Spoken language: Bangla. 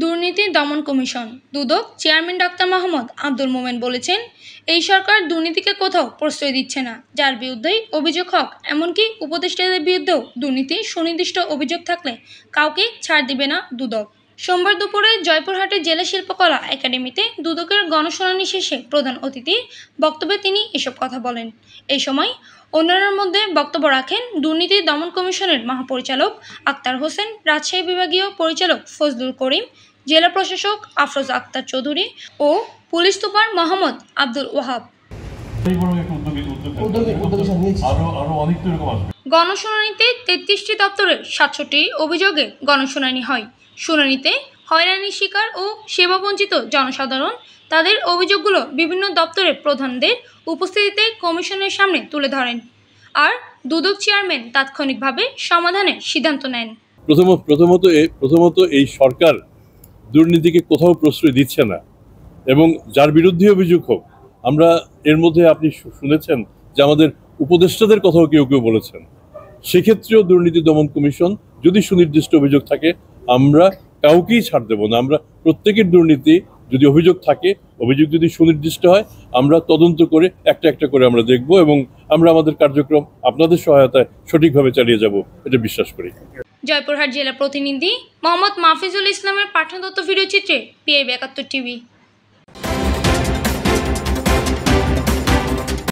দুর্নীতি দমন কমিশন দুদক চেয়ারম্যান ডক্টর মোহাম্মদ আব্দুল মোমেন বলেছেন, এই সরকার দুর্নীতিকে কোথাও প্রশ্রয় দিচ্ছে না। যার বিরুদ্ধেই অভিযোগ হোক, এমনকি উপদেষ্টাদের বিরুদ্ধেও দুর্নীতি সুনির্দিষ্ট অভিযোগ থাকলে কাউকে ছাড় দিবে না দুদক। সোমবার দুপুরে জয়পুরহাটের জেলা শিল্পকলা একাডেমিতে দুদকের গণশুনানি শেষে প্রধান অতিথির বক্তব্যে তিনি এসব কথা বলেন। এই সময় অন্যান্যের মধ্যে বক্তব্য রাখেন দুর্নীতি দমন কমিশনের মহাপরিচালক আক্তার হোসেন, রাজশাহী বিভাগীয় পরিচালক ফজলুল করিম, জেলা প্রশাসক আফরোজ আক্তার চৌধুরী ও পুলিশ সুপার মোহাম্মদ আব্দুল ওয়াহাব। গণশুনানিতে 33টি দপ্তরের 67টি অভিযোগে গণশুনানি হয়। শুনানিতে হয়রানির শিকার ও সেবাবঞ্চিত জনসাধারণ তাদের অভিযোগগুলো বিভিন্ন দপ্তরের প্রধানদের উপস্থিতিতে কমিশনের সামনে তুলে ধরেন, আর দুদক চেয়ারম্যান তাৎক্ষণিকভাবে সমাধানের সিদ্ধান্ত নেন। প্রথমত এই সরকার দুর্নীতিকে কোথাও প্রশ্রয় দিচ্ছে না, এবং যার বিরুদ্ধে অভিযোগ হোক, আমরা এর মধ্যে আপনি শুনেছেন যে আমাদের উপদেষ্টাদের কথাও কেউ কেউ বলেছেন। সেক্ষেত্রেও দুর্নীতি দমন কমিশন যদি সুনির্দিষ্ট অভিযোগ থাকে, আমরা কাউকেই ছাড় দেব না। আমরা প্রত্যেকের দুর্নীতি যদি অভিযোগ থাকে, অভিযোগ যদি সুনির্দিষ্ট হয়, আমরা তদন্ত করে একটা একটা করে আমরা দেখব, এবং আমরা আমাদের কার্যক্রম আপনাদের সহায়তায় সঠিকভাবে চালিয়ে যাব, এটা বিশ্বাস করি। জয়পুরহাট জেলা প্রতিনিধি মোহাম্মদ মাহফিজুল ইসলামের পাঠানো তথ্য ভিডিও চিত্রে PIB 71 TV।